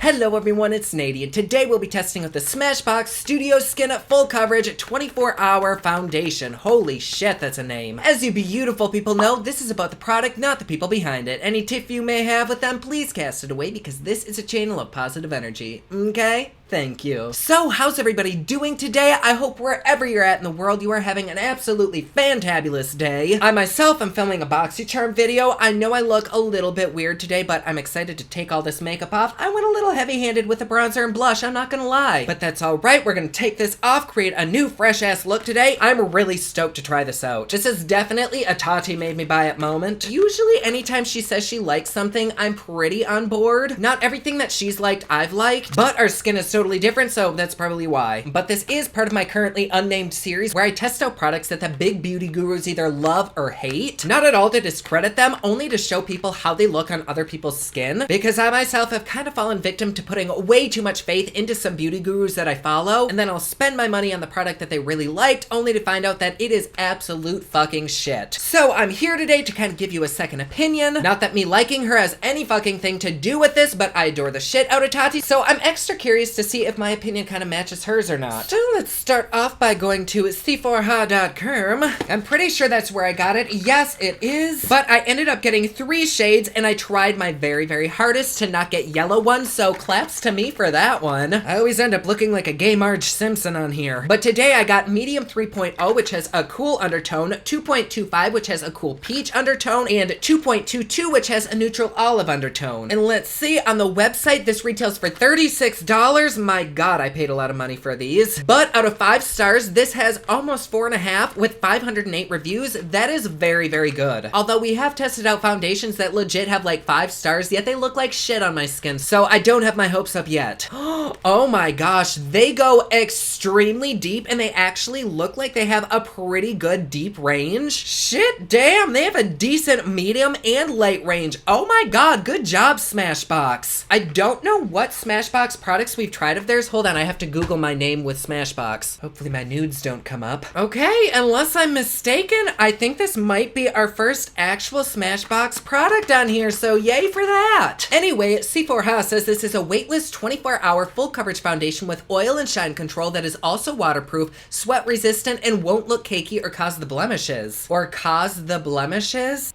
Hello everyone, it's Nady, and today we'll be testing out the SMASHBOX Studio Skin Full Coverage 24-Hour Foundation. Holy shit, that's a name. As you beautiful people know, this is about the product, not the people behind it. Any tiff you may have with them, please cast it away because this is a channel of positive energy, okay? Thank you. So, how's everybody doing today? I hope wherever you're at in the world, you are having an absolutely fantabulous day. I myself am filming a BoxyCharm video. I know I look a little bit weird today, but I'm excited to take all this makeup off. I went a little heavy-handed with the bronzer and blush, I'm not gonna lie. But that's alright, we're gonna take this off, create a new fresh-ass look today. I'm really stoked to try this out. This is definitely a TATI made me buy it moment. Usually, anytime she says she likes something, I'm pretty on board. Not everything that she's liked, I've liked, but our skin is totally different, so that's probably why. But this is part of my currently unnamed series where I test out products that the big beauty gurus either love or hate. Not at all to discredit them, only to show people how they look on other people's skin, because I myself have kind of fallen victim to putting way too much faith into some beauty gurus that I follow, and then I'll spend my money on the product that they really liked, only to find out that it is absolute fucking shit. So I'm here today to kind of give you a second opinion. Not that me liking her has any fucking thing to do with this, but I adore the shit out of TATI, so I'm extra curious to see if my opinion kind of matches hers or not. So let's start off by going to c4ha.com. I'm pretty sure that's where I got it. Yes, it is. But I ended up getting 3 shades, and I tried my very, very hardest to not get yellow ones, so claps to me for that one. I always end up looking like a gay Marge Simpson on here. But today I got medium 3.0, which has a cool undertone, 2.25, which has a cool peach undertone, and 2.22, which has a neutral olive undertone. And let's see, on the website, this retails for $36. My god, I paid a lot of money for these. But out of 5 stars, this has almost 4.5 with 508 reviews. That is very, very good. Although we have tested out foundations that legit have like 5 stars, yet they look like shit on my skin, so I don't have my hopes up yet. Oh my gosh, they go extremely deep, and they actually look like they have a pretty good deep range. Shit, damn, they have a decent medium and light range. Oh my god, good job, SMASHBOX. I don't know what SMASHBOX products we've tried of theirs. Hold on, I have to Google my name with SMASHBOX. Hopefully my nudes don't come up. Okay, unless I'm mistaken, I think this might be our first actual SMASHBOX product on here, so yay for that. Anyway, C4Ha says this is a weightless 24-hour full coverage foundation with oil and shine control that is also waterproof, sweat resistant, and won't look cakey or cause the blemishes. Or cause the blemishes?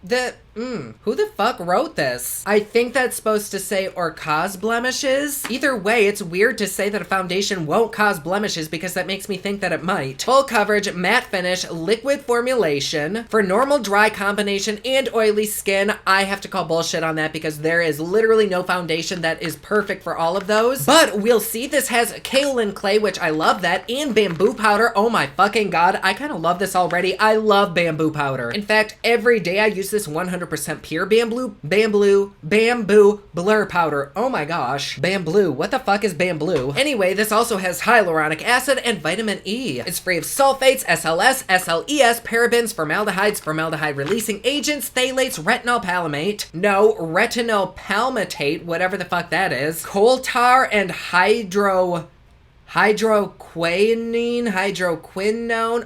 Who the fuck wrote this? I think that's supposed to say or cause blemishes. Either way, it's weird to say that a foundation won't cause blemishes because that makes me think that it might. Full coverage, matte finish, liquid formulation. For normal dry combination and oily skin, I have to call bullshit on that because there is literally no foundation that is perfect for all of those. But we'll see. This has kaolin clay, which I love that, and bamboo powder. Oh my fucking god, I kind of love this already. I love bamboo powder. In fact, every day I use this 100% pure bamboo blur powder. Oh my gosh. Bamboo. What the fuck is bamboo? Anyway, this also has hyaluronic acid and vitamin E. It's free of sulfates, SLS, SLES, parabens, formaldehydes, formaldehyde-releasing agents, phthalates, retinol palmate. No, retinol palmitate, whatever the fuck that is. Coal tar and hydroquinone,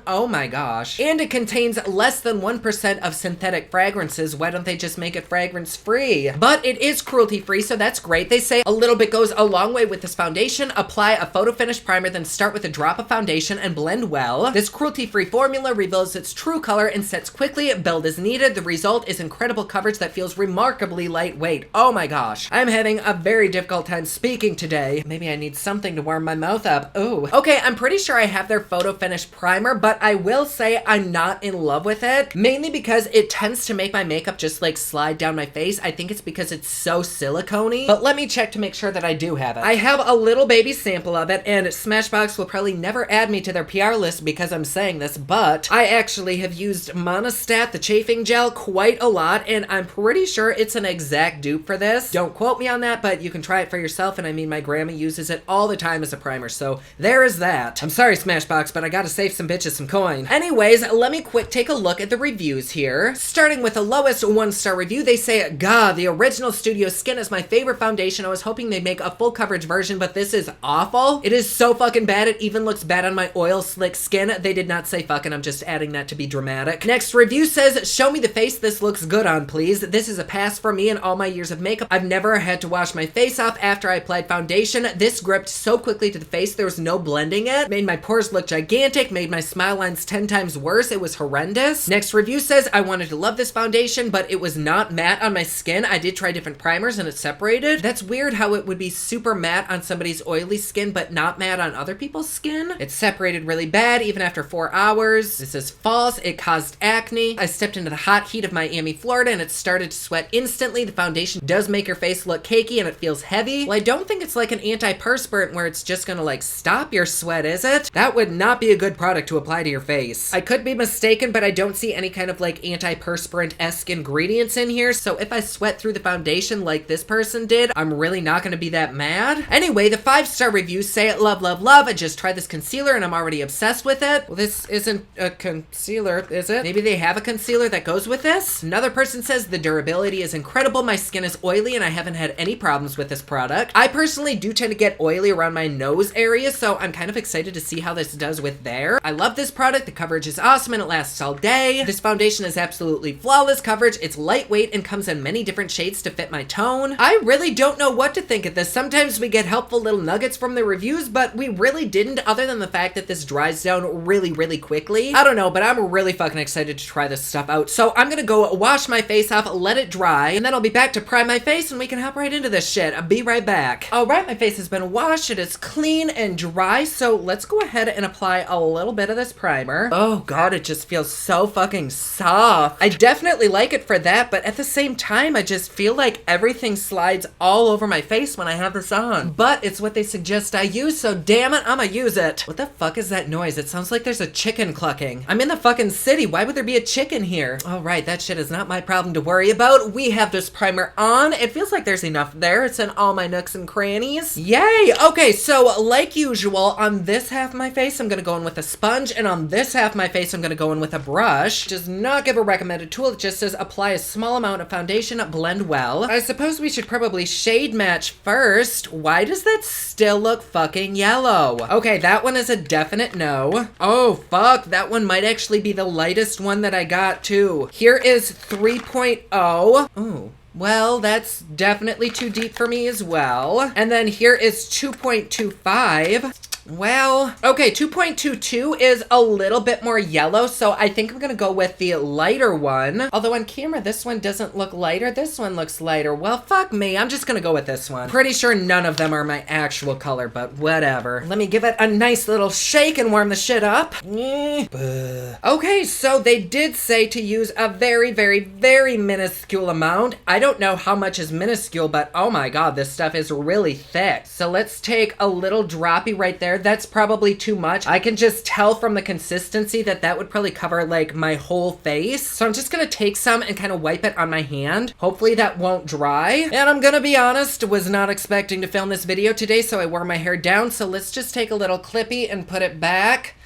oh my gosh. And it contains less than 1% of synthetic fragrances. Why don't they just make it fragrance free? But it is cruelty free, so that's great. They say a little bit goes a long way with this foundation. Apply a photo finish primer, then start with a drop of foundation and blend well. This cruelty free formula reveals its true color and sets quickly. Build as needed. The result is incredible coverage that feels remarkably lightweight. Oh my gosh. I'm having a very difficult time speaking today. Maybe I need something to warm my mouth up. Ooh. Okay, I'm pretty sure I have their photo finish primer, but I will say I'm not in love with it, mainly because it tends to make my makeup just like slide down my face. I think it's because it's so silicone-y, but let me check to make sure that I do have it. I have a little baby sample of it, and SMASHBOX will probably never add me to their PR list because I'm saying this, but I actually have used Monostat, the chafing gel, quite a lot, and I'm pretty sure it's an exact dupe for this. Don't quote me on that, but you can try it for yourself, and I mean my grandma uses it all the time as a primer, so there is that. I'm sorry, Smashbox, but I gotta save some bitches some coin. Anyways, let me quick take a look at the reviews here. Starting with the lowest 1-star review, they say, "God, the original Studio Skin is my favorite foundation. I was hoping they'd make a full coverage version, but this is awful. It is so fucking bad, it even looks bad on my oil slick skin." They did not say fucking, I'm just adding that to be dramatic. Next review says, "Show me the face this looks good on, please. This is a pass for me in all my years of makeup. I've never had to wash my face off after I applied foundation. This gripped so quickly to the face, there was no blending it. Made my pores look gigantic, made my smile lines 10 times worse. It was horrendous." Next review says, "I wanted to love this foundation, but it was not matte on my skin. I did try different primers and it separated." That's weird how it would be super matte on somebody's oily skin, but not matte on other people's skin. It separated really bad, even after 4 hours. This is false. It caused acne. I stepped into the hot heat of Miami, Florida, and it started to sweat instantly. The foundation does make your face look cakey and it feels heavy. Well, I don't think it's like an antiperspirant where it's just gonna like stop your sweat, is it? That would not be a good product to apply to your face. I could be mistaken, but I don't see any kind of like antiperspirant-esque ingredients in here, so if I sweat through the foundation like this person did, I'm really not gonna be that mad. Anyway, the 5-star reviews say, "Love, love, love. I just tried this concealer and I'm already obsessed with it." Well, this isn't a concealer, is it? Maybe they have a concealer that goes with this? Another person says, "The durability is incredible. My skin is oily and I haven't had any problems with this product. I personally do tend to get oily around my nose area, so I'm kind of excited to see how this does with there. I love this product. The coverage is awesome and it lasts all day. This foundation is absolutely flawless coverage. It's lightweight and comes in many different shades to fit my tone." I really don't know what to think of this. Sometimes we get helpful little nuggets from the reviews, but we really didn't, other than the fact that this dries down really, really quickly. I don't know, but I'm really fucking excited to try this stuff out. So I'm gonna go wash my face off, let it dry, and then I'll be back to prime my face and we can hop right into this shit. I'll be right back. All right, my face has been washed. It is clean and dry, so let's go ahead and apply a little bit of this primer. Oh God, it just feels so fucking soft. I definitely like it for that, but at the same time, I just feel like everything slides all over my face when I have this on. But it's what they suggest I use, so damn it, I'ma use it. What the fuck is that noise? It sounds like there's a chicken clucking. I'm in the fucking city. Why would there be a chicken here? All right, that shit is not my problem to worry about. We have this primer on. It feels like there's enough there. It's in all my nooks and crannies. Yay! Okay, so like usual, on this half of my face, I'm gonna go in with a sponge, and on this half of my face, I'm gonna go in with a brush. Does not give a recommended tool. It just says apply a small amount of foundation, blend well. I suppose we should probably shade match first. Why does that still look fucking yellow? Okay, that one is a definite no. Oh, fuck, that one might actually be the lightest one that I got, too. Here is 3.0. Ooh. Well, that's definitely too deep for me as well. And then here is 2.25. Well, okay, 2.22 is a little bit more yellow, so I think I'm gonna go with the lighter one. Although on camera, this one doesn't look lighter. This one looks lighter. Well, fuck me. I'm just gonna go with this one. Pretty sure none of them are my actual color, but whatever. Let me give it a nice little shake and warm the shit up. Okay, so they did say to use a very, very, very minuscule amount. I don't know how much is minuscule, but oh my God, this stuff is really thick. So let's take a little droppy right there. That's probably too much. I can just tell from the consistency that that would probably cover like my whole face. So I'm just gonna take some and kind of wipe it on my hand. Hopefully that won't dry. And I'm gonna be honest, was not expecting to film this video today, so I wore my hair down. So let's just take a little clippy and put it back.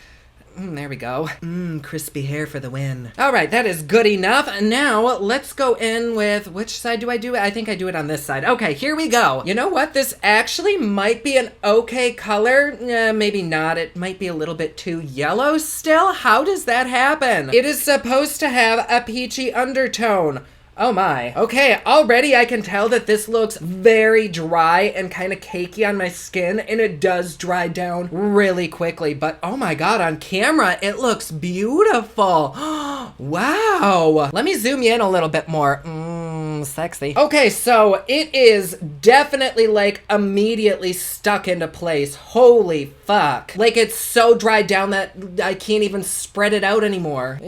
There we go. Crispy hair for the win. All right, that is good enough. And now let's go in with, which side do I do it? I think I do it on this side. Okay, here we go. You know what? This actually might be an okay color. Maybe not. It might be a little bit too yellow still. How does that happen? It is supposed to have a peachy undertone. Oh my. Okay, already I can tell that this looks very dry and kind of cakey on my skin, and it does dry down really quickly, but oh my God, on camera, it looks beautiful. Wow. Let me zoom you in a little bit more. Sexy. Okay, so it is definitely like immediately stuck into place. Holy fuck. Like it's so dried down that I can't even spread it out anymore.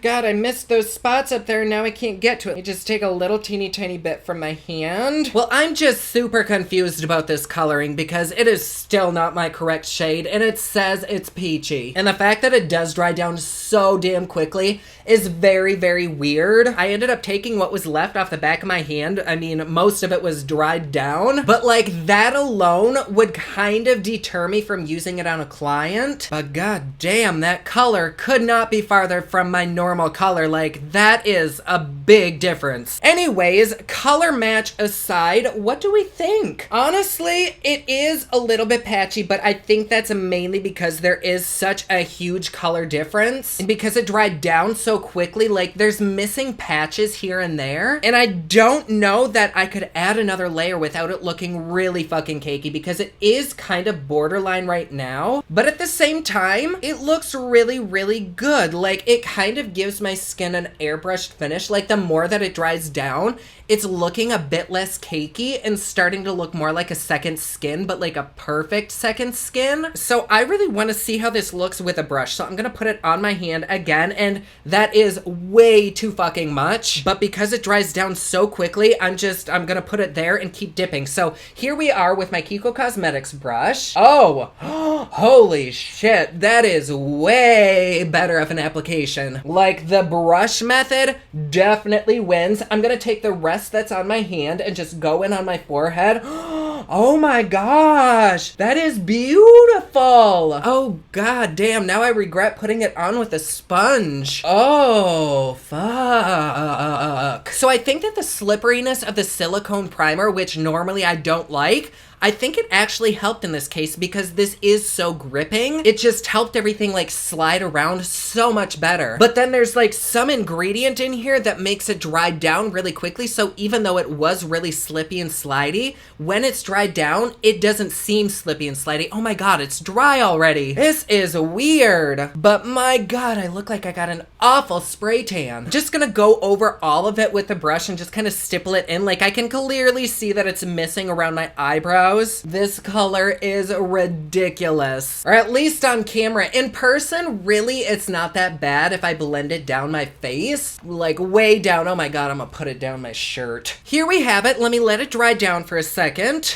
God, I missed those spots up there and now I can't get to it. I just take a little teeny tiny bit from my hand. Well, I'm just super confused about this coloring because it is still not my correct shade and it says it's peachy. And the fact that it does dry down so damn quickly is very, very weird. I ended up taking what was left off the back back of my hand, I mean, most of it was dried down, but like that alone would kind of deter me from using it on a client. But god damn, that color could not be farther from my normal color. Like, that is a big difference. Anyways, color match aside, what do we think? Honestly, it is a little bit patchy, but I think that's mainly because there is such a huge color difference. And because it dried down so quickly, like there's missing patches here and there. And I don't know that I could add another layer without it looking really fucking cakey, because it is kind of borderline right now. But at the same time, it looks really, really good. Like, it kind of gives my skin an airbrushed finish. Like, the more that it dries down, it's looking a bit less cakey and starting to look more like a second skin, but like a perfect second skin. So I really want to see how this looks with a brush. So I'm going to put it on my hand again, and that is way too fucking much. But because it dries down so quickly, I'm going to put it there and keep dipping. So here we are with my Kiko Cosmetics brush. Oh, holy shit. That is way better of an application. Like, the brush method definitely wins. I'm going to take the rest that's on my hand and just go in on my forehead. Oh my gosh, that is beautiful. Oh god damn, now I regret putting it on with a sponge. Oh fuck. So I think that the slipperiness of the silicone primer, which normally I don't like, I think it actually helped in this case because this is so gripping. It just helped everything like slide around so much better. But then there's like some ingredient in here that makes it dry down really quickly. So even though it was really slippy and slidey, when it's dried down, it doesn't seem slippy and slidey. Oh my god, it's dry already. This is weird. But my god, I look like I got an awful spray tan. Just gonna go over all of it with the brush and just kind of stipple it in. Like, I can clearly see that it's missing around my eyebrow. This color is ridiculous. Or at least on camera. In person, really, it's not that bad if I blend it down my face. Like, way down. Oh my god, I'm gonna put it down my shirt. Here we have it. Let me let it dry down for a second.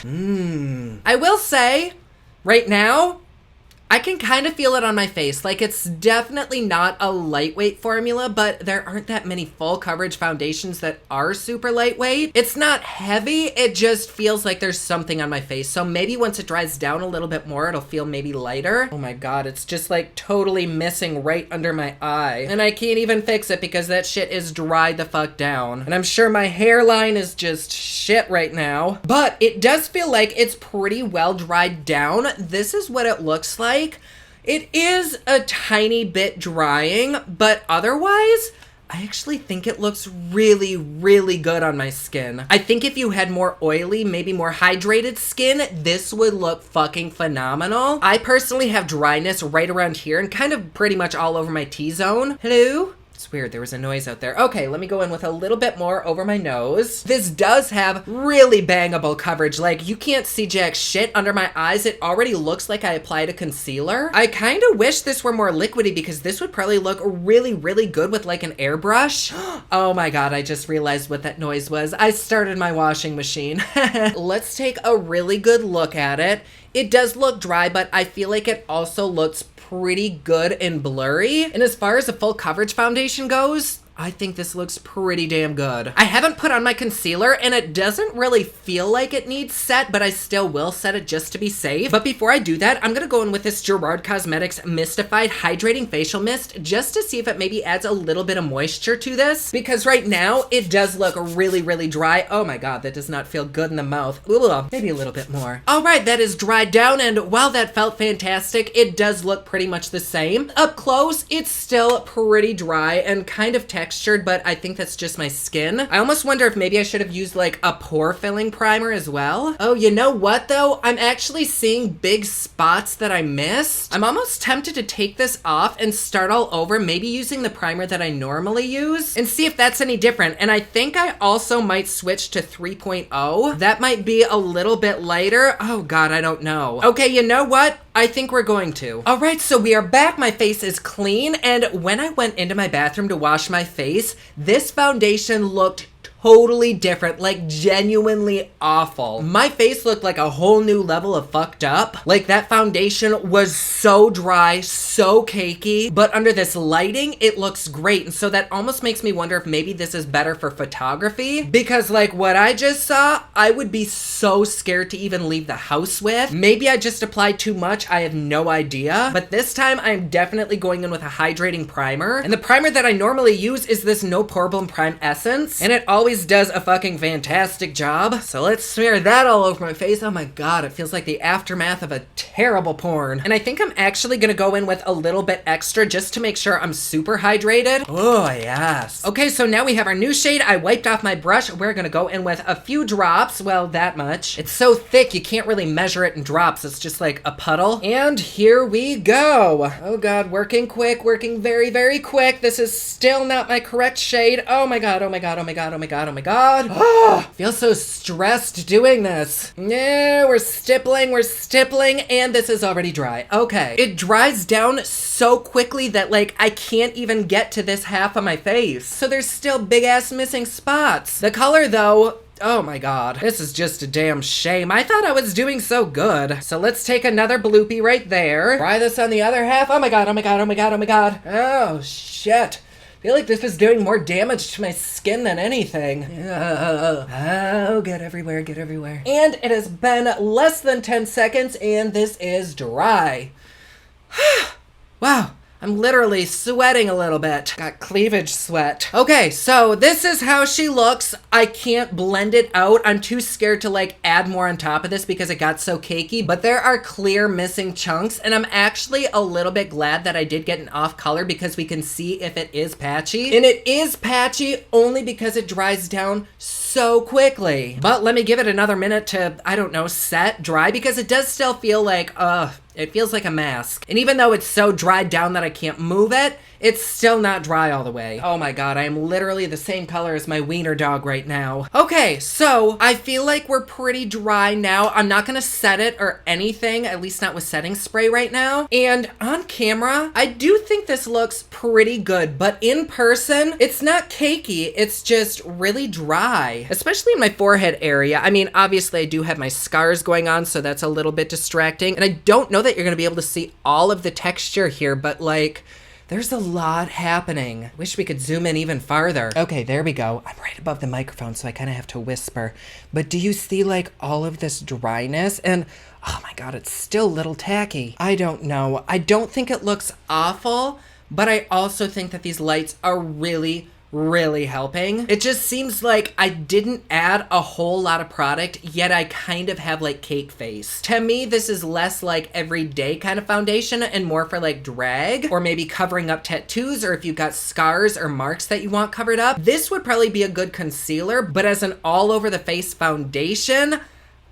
I will say, right now, I can kind of feel it on my face. Like, it's definitely not a lightweight formula, but there aren't that many full coverage foundations that are super lightweight. It's not heavy, it just feels like there's something on my face. So maybe once it dries down a little bit more, it'll feel maybe lighter. Oh my god, it's just like totally missing right under my eye. And I can't even fix it because that shit is dried the fuck down. And I'm sure my hairline is just shit right now. But it does feel like it's pretty well dried down. This is what it looks like. It is a tiny bit drying, but otherwise, I actually think it looks really, really good on my skin. I think if you had more oily, maybe more hydrated skin, this would look fucking phenomenal. I personally have dryness right around here and kind of pretty much all over my T-zone. Hello? It's weird, there was a noise out there. Okay, let me go in with a little bit more over my nose. This does have really bangable coverage. Like, you can't see jack shit under my eyes. It already looks like I applied a concealer. I kind of wish this were more liquidy because this would probably look really, really good with like an airbrush. Oh my god, I just realized what that noise was. I started my washing machine. Let's take a really good look at it. It does look dry, but I feel like it also looks pretty good and blurry. And as far as a full coverage foundation goes, I think this looks pretty damn good. I haven't put on my concealer and it doesn't really feel like it needs set, but I still will set it just to be safe. But before I do that, I'm gonna go in with this Gerard Cosmetics Mystified Hydrating Facial Mist just to see if it maybe adds a little bit of moisture to this, because right now it does look really, really dry. Oh my god, that does not feel good in the mouth. Ooh, maybe a little bit more. All right, that is dried down, and while that felt fantastic, it does look pretty much the same. Up close, it's still pretty dry and kind of textured, but I think that's just my skin. I almost wonder if maybe I should have used like a pore filling primer as well. Oh, you know what though? I'm actually seeing big spots that I missed. I'm almost tempted to take this off and start all over, maybe using the primer that I normally use and see if that's any different. And I think I also might switch to 3.0. That might be a little bit lighter. Oh god, I don't know. Okay, you know what? I think we're going to. All right, so we are back. My face is clean, and when I went into my bathroom to wash my face, this foundation looked totally different, like genuinely awful. My face looked like a whole new level of fucked up. Like that foundation was so dry, so cakey, but under this lighting, it looks great. And so that almost makes me wonder if maybe this is better for photography, because like what I just saw, I would be so scared to even leave the house with. Maybe I just applied too much, I have no idea. But this time I'm definitely going in with a hydrating primer. And the primer that I normally use is this No Problem Prime Essence. And it always does a fucking fantastic job. So let's smear that all over my face. Oh my god, it feels like the aftermath of a terrible porn. And I think I'm actually gonna go in with a little bit extra just to make sure I'm super hydrated. Oh yes. Okay, so now we have our new shade. I wiped off my brush. We're gonna go in with a few drops. Well, that much. It's so thick you can't really measure it in drops. It's just like a puddle. And here we go. Oh god, working quick, working very, very quick. This is still not my correct shade. Oh my god, oh my god, oh my god, oh my god, oh my god. Oh, I feel so stressed doing this. No, we're stippling, and this is already dry. Okay. It dries down so quickly that like I can't even get to this half of my face. So there's still big ass missing spots. The color though, oh my god, this is just a damn shame. I thought I was doing so good. So let's take another bloopy right there. Try this on the other half. Oh my god, oh my god, oh my god, oh my god. Oh shit. I feel like this is doing more damage to my skin than anything. Oh, get everywhere, get everywhere. And it has been less than 10 seconds and this is dry. Wow. I'm literally sweating a little bit. Got cleavage sweat. Okay, so this is how she looks. I can't blend it out. I'm too scared to like add more on top of this because it got so cakey, but there are clear missing chunks and I'm actually a little bit glad that I did get an off color because we can see if it is patchy. And it is patchy only because it dries down so quickly. But let me give it another minute to, I don't know, set, dry, because it does still feel like, it feels like a mask. And even though it's so dried down that I can't move it, it's still not dry all the way. Oh my god, I am literally the same color as my wiener dog right now. Okay, so I feel like we're pretty dry now. I'm not gonna set it or anything, at least not with setting spray right now. And on camera, I do think this looks pretty good, but in person, it's not cakey, it's just really dry. Especially in my forehead area. I mean, obviously I do have my scars going on, so that's a little bit distracting. And I don't know that you're gonna be able to see all of the texture here, but like, there's a lot happening. Wish we could zoom in even farther. Okay, there we go. I'm right above the microphone, so I kind of have to whisper. But do you see like all of this dryness? And oh my god, it's still a little tacky. I don't know. I don't think it looks awful, but I also think that these lights are really helping. It just seems like I didn't add a whole lot of product, yet I kind of have like cake face. To me, this is less like everyday kind of foundation and more for like drag or maybe covering up tattoos, or if you've got scars or marks that you want covered up. This would probably be a good concealer, but as an all over the face foundation,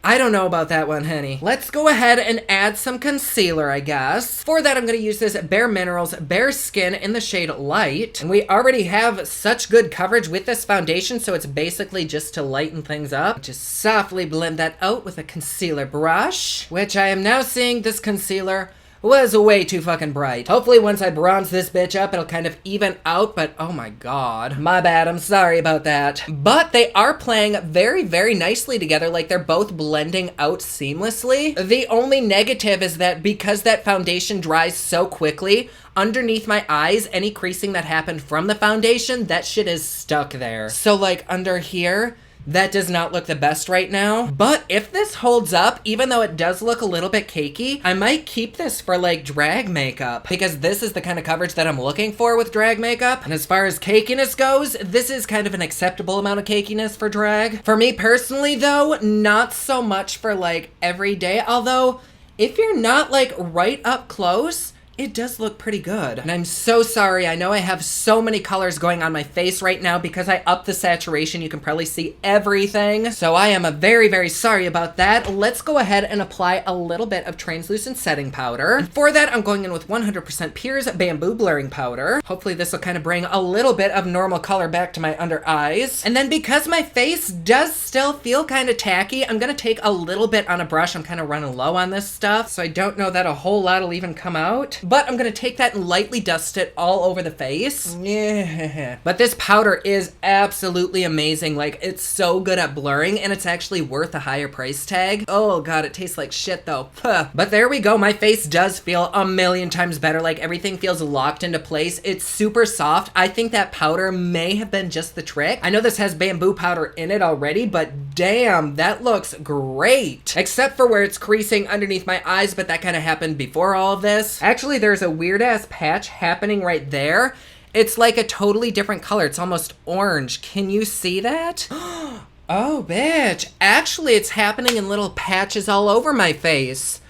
I don't know about that one, honey. Let's go ahead and add some concealer, I guess. For that, I'm gonna use this Bare Minerals Bare Skin in the shade Light. And we already have such good coverage with this foundation, so it's basically just to lighten things up. Just softly blend that out with a concealer brush, which I am now seeing this concealer was way too fucking bright. Hopefully once I bronze this bitch up, it'll kind of even out, but oh my god. My bad, I'm sorry about that. But they are playing very nicely together, like they're both blending out seamlessly. The only negative is that because that foundation dries so quickly, underneath my eyes, any creasing that happened from the foundation, that shit is stuck there. So like under here, that does not look the best right now. But if this holds up, even though it does look a little bit cakey, I might keep this for like drag makeup, because this is the kind of coverage that I'm looking for with drag makeup. And as far as cakiness goes, this is kind of an acceptable amount of cakiness for drag. For me personally though, not so much for like every day. Although if you're not like right up close, it does look pretty good. And I'm so sorry, I know I have so many colors going on my face right now because I upped the saturation. You can probably see everything. So I am very sorry about that. Let's go ahead and apply a little bit of translucent setting powder. And for that, I'm going in with 100% Pier's Bamboo Blurring Powder. Hopefully this will kind of bring a little bit of normal color back to my under eyes. And then because my face does still feel kind of tacky, I'm gonna take a little bit on a brush. I'm kind of running low on this stuff, so I don't know that a whole lot will even come out. but I'm gonna take that and lightly dust it all over the face. Yeah. But this powder is absolutely amazing. Like, it's so good at blurring, and it's actually worth a higher price tag. Oh god, it tastes like shit though. But there we go. My face does feel a million times better. Like, everything feels locked into place. It's super soft. I think that powder may have been just the trick. I know this has bamboo powder in it already, but damn, that looks great. Except for where it's creasing underneath my eyes, but that kind of happened before all of this. Actually, there's a weird ass patch happening right there. It's like a totally different color. It's almost orange. Can you see that? Oh, bitch. Actually, it's happening in little patches all over my face.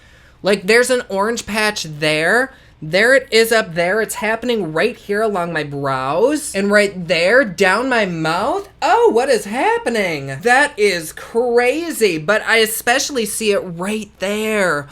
Like, there's an orange patch there. There it is up there. It's happening right here along my brows. And right there, down my mouth. Oh, what is happening? That is crazy. But I especially see it right there.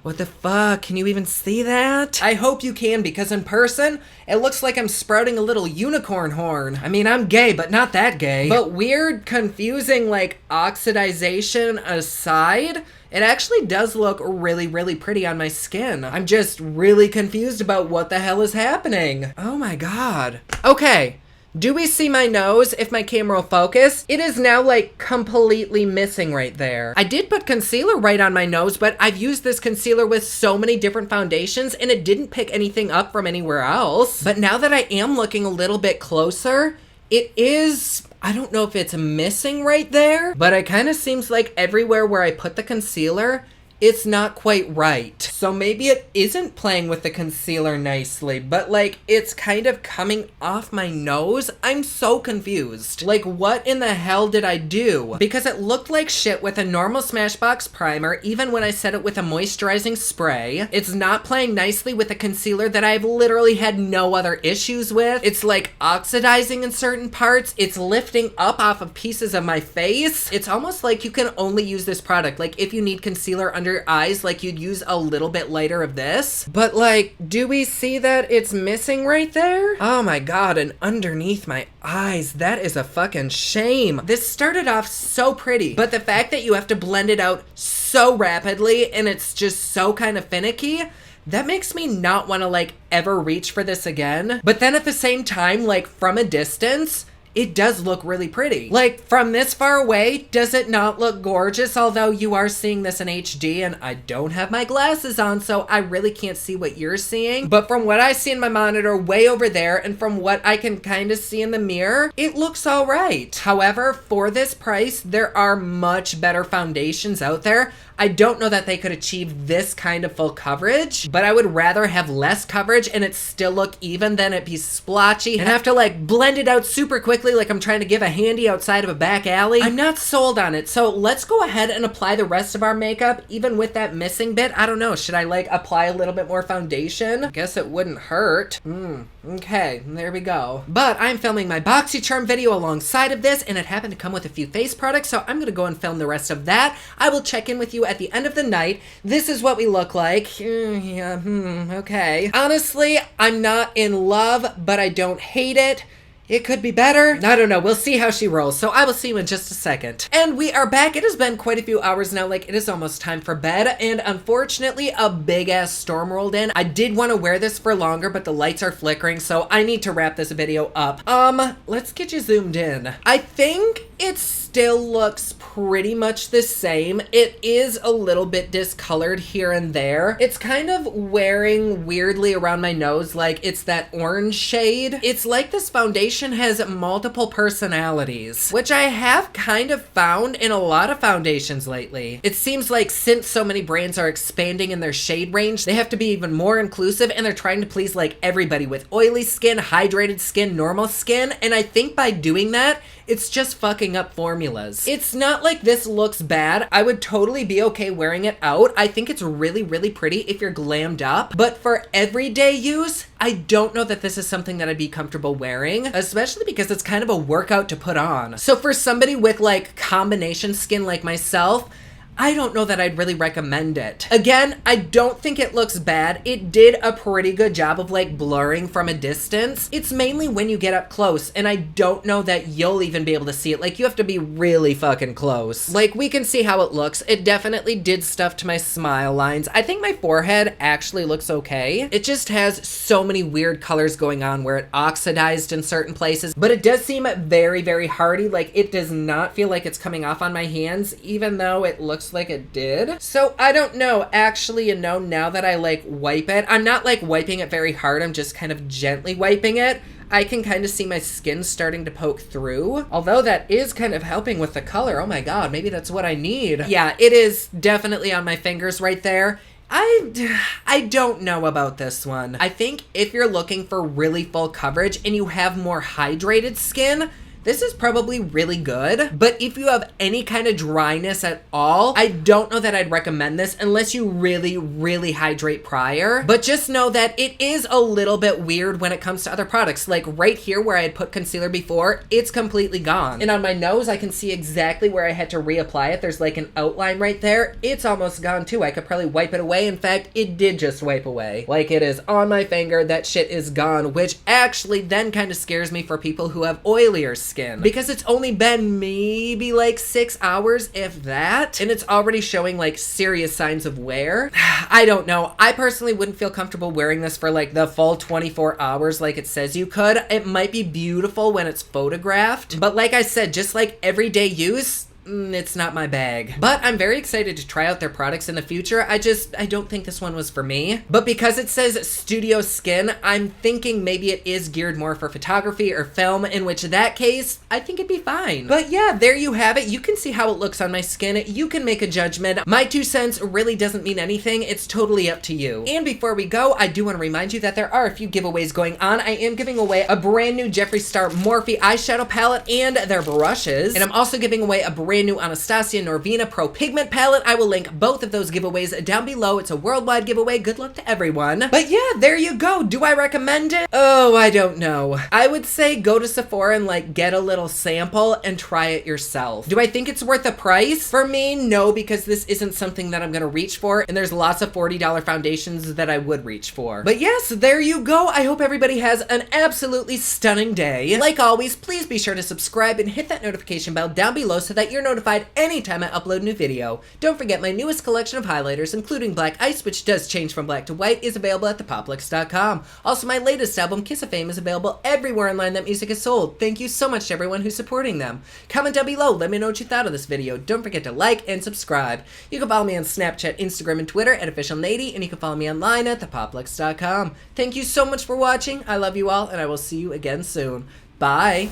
What the fuck? Can you even see that? I hope you can, because in person, it looks like I'm sprouting a little unicorn horn. I mean, I'm gay, but not that gay. But weird, confusing, like, oxidization aside, it actually does look really, really pretty on my skin. I'm just really confused about what the hell is happening. Oh my god. Okay. Do we see my nose if my camera will focus? It is now like completely missing right there. I did put concealer right on my nose, but I've used this concealer with so many different foundations and it didn't pick anything up from anywhere else. But now that I am looking a little bit closer, it is, I don't know if it's missing right there, but it kind of seems like everywhere where I put the concealer, it's not quite right. So maybe it isn't playing with the concealer nicely, but like it's kind of coming off my nose. I'm so confused. Like, what in the hell did I do? Because it looked like shit with a normal Smashbox primer, even when I set it with a moisturizing spray. It's not playing nicely with a concealer that I've literally had no other issues with. It's like oxidizing in certain parts. It's lifting up off of pieces of my face. It's almost like you can only use this product. Like, if you need concealer under your eyes, like, you'd use a little bit lighter of this. But like, do we see that it's missing right there? Oh my god, and underneath my eyes, that is a fucking shame. This started off so pretty, but the fact that you have to blend it out so rapidly and it's just so kind of finicky, that makes me not want to like ever reach for this again. But then at the same time, like, from a distance, it does look really pretty. Like, from this far away, does it not look gorgeous? Although you are seeing this in HD and I don't have my glasses on, so I really can't see what you're seeing. But from what I see in my monitor way over there and from what I can kind of see in the mirror, it looks all right. However, for this price, there are much better foundations out there. I don't know that they could achieve this kind of full coverage, but I would rather have less coverage and it still look even than it be splotchy and have to like blend it out super quickly like I'm trying to give a handy outside of a back alley. I'm not sold on it, so let's go ahead and apply the rest of our makeup, even with that missing bit. I don't know, should I like apply a little bit more foundation? Guess it wouldn't hurt. Okay, there we go. But I'm filming my BoxyCharm video alongside of this, and it happened to come with a few face products, so I'm gonna go and film the rest of that. I will check in with you at the end of the night. This is what we look like. Okay. Honestly, I'm not in love, but I don't hate it. It could be better. I don't know. We'll see how she rolls. So I will see you in just a second. And we are back. It has been quite a few hours now. Like, it is almost time for bed. And unfortunately, a big ass storm rolled in. I did want to wear this for longer, but the lights are flickering. So I need to wrap this video up. Let's get you zoomed in. I think it still looks pretty much the same. It is a little bit discolored here and there. It's kind of wearing weirdly around my nose, like it's that orange shade. It's like this foundation has multiple personalities, which I have kind of found in a lot of foundations lately. It seems like since so many brands are expanding in their shade range, they have to be even more inclusive, and they're trying to please like everybody with oily skin, hydrated skin, normal skin, and I think by doing that, it's just fucking up formulas. It's not like this looks bad. I would totally be okay wearing it out. I think it's really, really pretty if you're glammed up. But for everyday use, I don't know that this is something that I'd be comfortable wearing, especially because it's kind of a workout to put on. So for somebody with like combination skin like myself, I don't know that I'd really recommend it. Again, I don't think it looks bad. It did a pretty good job of like blurring from a distance. It's mainly when you get up close, and I don't know that you'll even be able to see it. Like, you have to be really fucking close. Like, we can see how it looks. It definitely did stuff to my smile lines. I think my forehead actually looks okay. It just has so many weird colors going on where it oxidized in certain places, but it does seem very, very hardy. Like, it does not feel like it's coming off on my hands, even though it looks like it did. So I don't know. Actually, you know, now that I like wipe it, I'm not like wiping it very hard. I'm just kind of gently wiping it. I can kind of see my skin starting to poke through, although that is kind of helping with the color. Oh my god, maybe that's what I need. Yeah, it is definitely on my fingers right there. I don't know about this one. I think if you're looking for really full coverage and you have more hydrated skin, this is probably really good, but if you have any kind of dryness at all, I don't know that I'd recommend this unless you really, really hydrate prior. But just know that it is a little bit weird when it comes to other products. Like right here where I had put concealer before, it's completely gone. And on my nose, I can see exactly where I had to reapply it. There's like an outline right there. It's almost gone too. I could probably wipe it away. In fact, it did just wipe away. Like, it is on my finger. That shit is gone, which actually then kind of scares me for people who have oilier skin. Because it's only been maybe like 6 hours, if that, and it's already showing like serious signs of wear. I don't know. I personally wouldn't feel comfortable wearing this for like the full 24 hours like it says you could. It might be beautiful when it's photographed, but like I said, just like everyday use, it's not my bag. But I'm very excited to try out their products in the future. I don't think this one was for me. But because it says Studio Skin, I'm thinking maybe it is geared more for photography or film, in which that case, I think it'd be fine. But yeah, there you have it. You can see how it looks on my skin. You can make a judgment. My 2 cents really doesn't mean anything. It's totally up to you. And before we go, I do want to remind you that there are a few giveaways going on. I am giving away a brand new Jeffree Star Morphe eyeshadow palette and their brushes. And I'm also giving away a brand new Anastasia Norvina Pro Pigment palette. I will link both of those giveaways down below. It's a worldwide giveaway. Good luck to everyone. But yeah, there you go. Do I recommend it? Oh, I don't know. I would say go to Sephora and like get a little sample and try it yourself. Do I think it's worth the price? For me, no, because this isn't something that I'm gonna reach for, and there's lots of $40 foundations that I would reach for. But yes, there you go. I hope everybody has an absolutely stunning day. Like always, please be sure to subscribe and hit that notification bell down below so that you're notified anytime I upload a new video. Don't forget my newest collection of highlighters, including Black Ice, which does change from black to white, is available at thepoplex.com. Also, my latest album, Kiss of Fame, is available everywhere online that music is sold. Thank you so much to everyone who's supporting them. Comment down below, let me know what you thought of this video. Don't forget to like and subscribe. You can follow me on Snapchat, Instagram, and Twitter at officialnady, and you can follow me online at thepoplex.com. Thank you so much for watching. I love you all, and I will see you again soon. Bye!